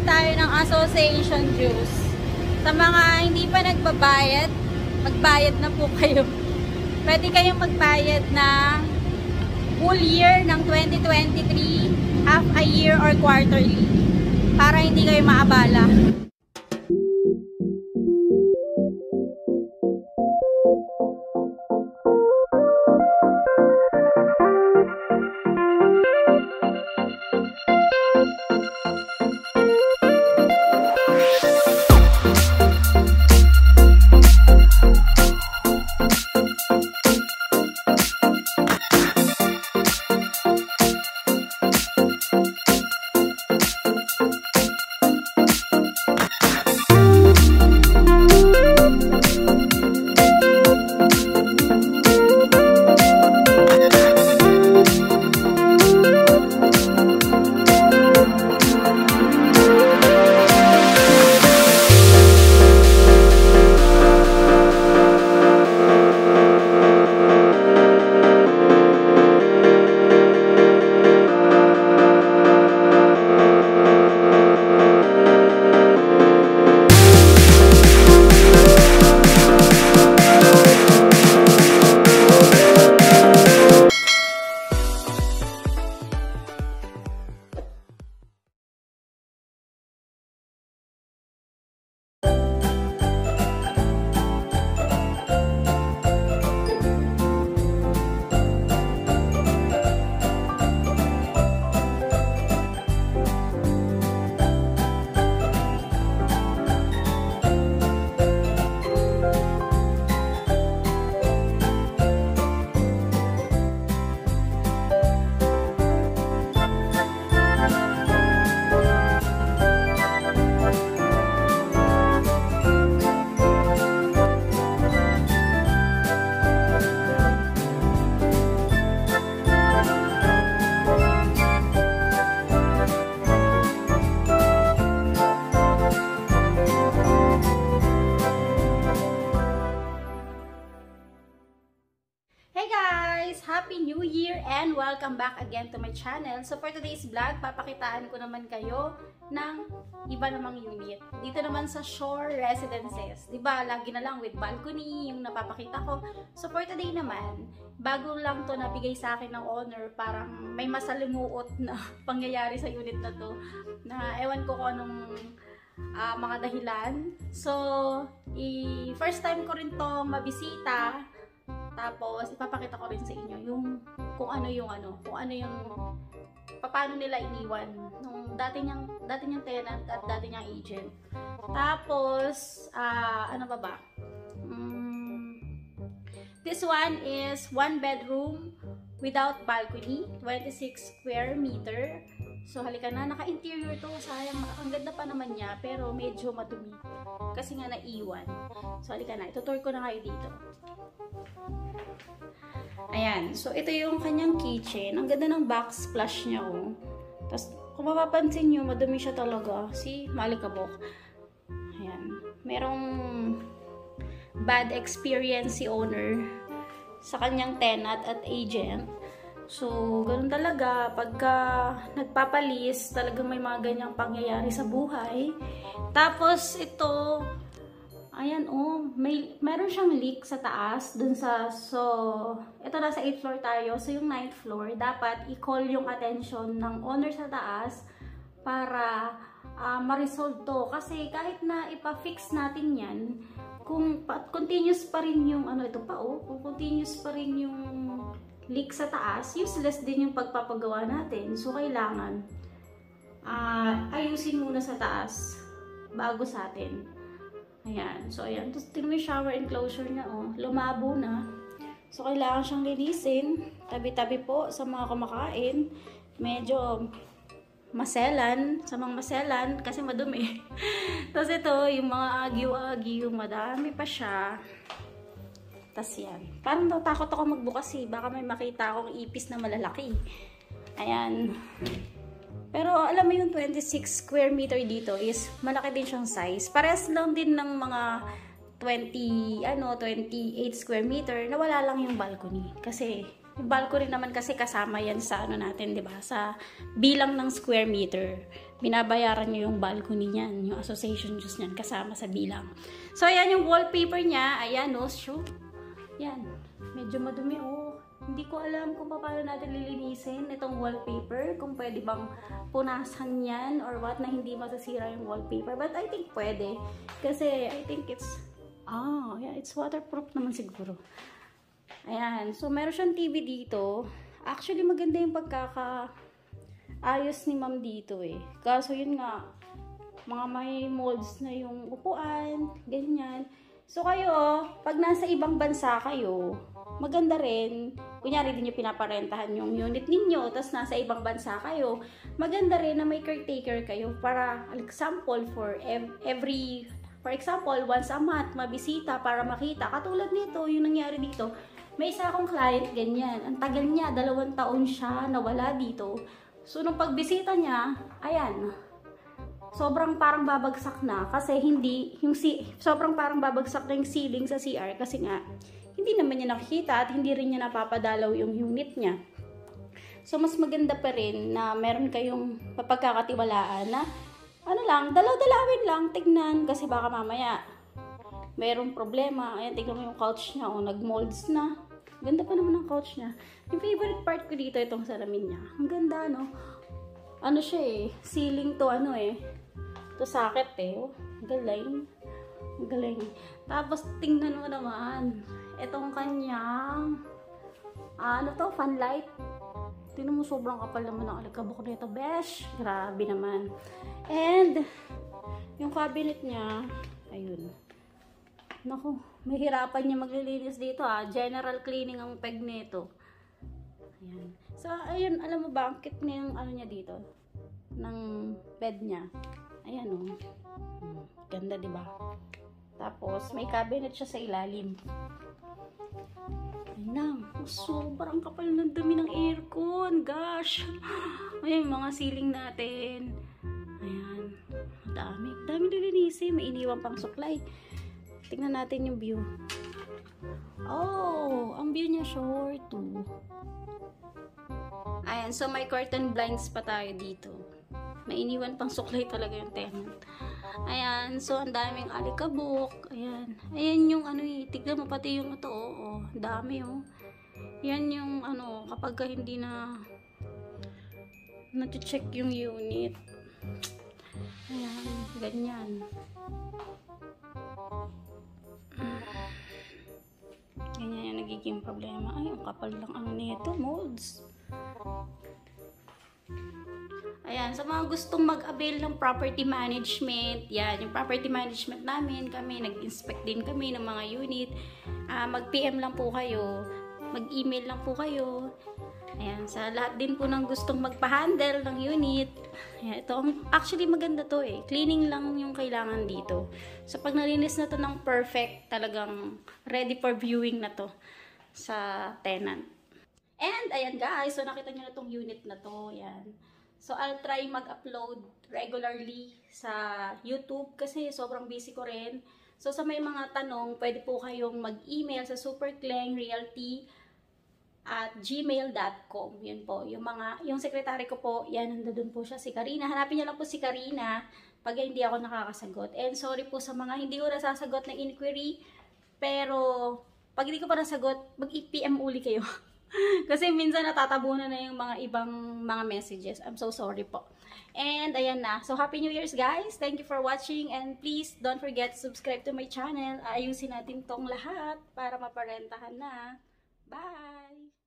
tayo ng association dues. Sa mga hindi pa nagbabayad, magbayad na po kayo. Pwede kayong magbayad na full year ng 2023, half a year or quarterly para hindi kayo maabala. Happy New Year and welcome back again to my channel. So for today's vlog, papakitaan ko naman kayo ng iba namang unit. Dito naman sa Shore Residences. Diba, lagi na lang with balcony yung napapakita ko. So for today naman, bago lang to nabigay sa akin ng owner, parang may masalimuot na pangyayari sa unit na to. Na ewan ko kung anong mga dahilan. So, first time ko rin to mabisita. Tapos, ipapakita ko rin sa inyo yung paano nila iniwan nung dati niyang tenant at dati niyang agent. Tapos, ano ba? This one is 1 bedroom without balcony, 26 square meter. So, halika na. Naka-interior to. Sayang, ang ganda pa naman niya, pero medyo madumi. Kasi nga naiwan. So, halika na. Itutour ko na kayo dito. Ayan. So, ito yung kanyang kitchen. Ang ganda ng backsplash niya, oh. Tapos, kung mapapansin nyo, madumi siya talaga. See? Malikabok. Ayan. Merong bad experience si owner sa kanyang tenant at agent. So, ganun talaga. Pagka nagpapalis, talagang may mga ganyang pangyayari sa buhay. Tapos, ito, ayan, oh, meron siyang leak sa taas, dun sa, so, ito nasa 8th floor tayo, so yung 9th floor, dapat i-call yung attention ng owner sa taas para ma-resolve to. Kasi kahit na ipa-fix natin yan, kung continuous pa rin yung, kung continuous pa rin yung leak sa taas, useless din yung pagpapagawa natin. So, kailangan ayusin muna sa taas bago sa atin. Ayan. So, ayan. Tapos, tingnan mo yung shower enclosure niya, oh. Lumabo na. So, kailangan siyang linisin. Tabi-tabi po sa mga kumakain. Medyo maselan. Sa mga maselan, kasi madumi. Tapos, ito, yung mga agyo-agyo, madami pa siya. Tapos, yan. Parang takot ako magbukas, eh. Baka may makita akong ipis na malalaki. Ayan. Pero alam mo yung 26 square meter dito is malaki din siyang size. Parehas lang din ng mga 28 square meter na wala lang yung balcony. Kasi yung balcony naman kasi kasama yan sa natin, 'di ba? Sa bilang ng square meter. binabayaran nyo yung balcony niyan, yung association dues niyan, kasama sa bilang. So, ayan yung wallpaper niya. Ayan, no, shoot. Yan. Medyo madumi, oh. Hindi ko alam kung paano natin lilinisin itong wallpaper. Kung pwede bang punasan yan or what, na hindi masasira yung wallpaper. But I think pwede. Kasi I think it's, yeah, it's waterproof naman siguro. Ayan. So, meron siyang TV dito. Actually, maganda yung ayos ni ma'am dito eh. Kaso yun nga, mga may molds na yung upuan, ganyan. So kayo, pag nasa ibang bansa kayo, maganda rin, kunyari din yung pinaparentahan yung unit ninyo, tapos nasa ibang bansa kayo, maganda rin na may caretaker kayo para, example, for example, once a month, mabisita para makita. Katulad nito, yung nangyari dito, may isa akong client, ganyan. Ang tagal niya, 2 taon siya nawala dito. So, nung pagbisita niya, ayan, sobrang parang babagsak na kasi sobrang parang babagsak na yung ceiling sa CR kasi nga, hindi naman niya nakikita at hindi rin niya napapadalaw yung unit niya. So, mas maganda pa rin na meron kayong mapagkakatiwalaan na, dalaw-dalawin lang, tignan kasi baka mamaya merong problema. Ayan, tignan mo yung couch niya, nag-molds na. Ganda pa naman ang couch niya. Yung favorite part ko dito, itong salamin niya. Ang ganda, no? Ano siya eh, ceiling to to socket eh. Oh, galing. Galing. Tapos, tingnan mo naman, itong kanyang, fan light. Tingnan mo, sobrang kapal naman ang alikabok nito, besh. Grabe naman. And, yung cabinet niya, ayun. Naku, mahirapan niya maglilinis dito General cleaning ang peg nito. Ayan. So, ayun, alam mo ba, ang cute na yung niya dito. Ng bed niya. Ayan ganda, diba? Tapos, may cabinet siya sa ilalim. Ayan lang. Sobrang kapal ng dumi ng aircon. Gosh! Ayan, mga ceiling natin. Ayan. Dami lilinisin. May iniwan pang suklay. Tingnan natin yung view. Oh, ang view niya short too. Ayan, so may curtain blinds pa tayo dito. May iniwan pang suklay talaga yung tenant. Ayan, so ang daming alikabok. Ayan. Ayan yung tignan mo pati yung ito, dami Yan yung kapag hindi na check yung unit. Ayan, ganyan. Ganyan yung nagiging problema. Ay, ang kapal lang nito, molds. Ayan, sa mga gustong mag-avail ng property management, yan, yung property management namin, kami, nag-inspect din kami ng mga unit. Mag-PM lang po kayo, mag-email lang po kayo. Ayan, sa lahat din po ng gustong magpa-handle ng unit. Ayan, ito, actually maganda to cleaning lang yung kailangan dito. So, pag nalinis na to ng perfect, talagang ready for viewing na to sa tenant. And, ayan guys, so nakita nyo na tong unit na to, ayan. So, I'll try mag-upload regularly sa YouTube kasi sobrang busy ko rin. So, sa may mga tanong, pwede po kayong mag-email sa superklengrealty@gmail.com. Yun po. Yung sekretary ko po, yan, nandun po siya, si Karina. Hanapin niyo lang po si Karina pag hindi ako nakakasagot. And sorry po sa mga hindi ko nasasagot na inquiry. Pero, pag hindi ko pa nasagot, mag-PM uli kayo. Kasi minsan natatabunan na yung mga ibang mga messages. I'm so sorry po. And ayan na. So, Happy New Year's guys. Thank you for watching. And please don't forget to subscribe to my channel. Ayusin natin tong lahat para maparentahan na. Bye!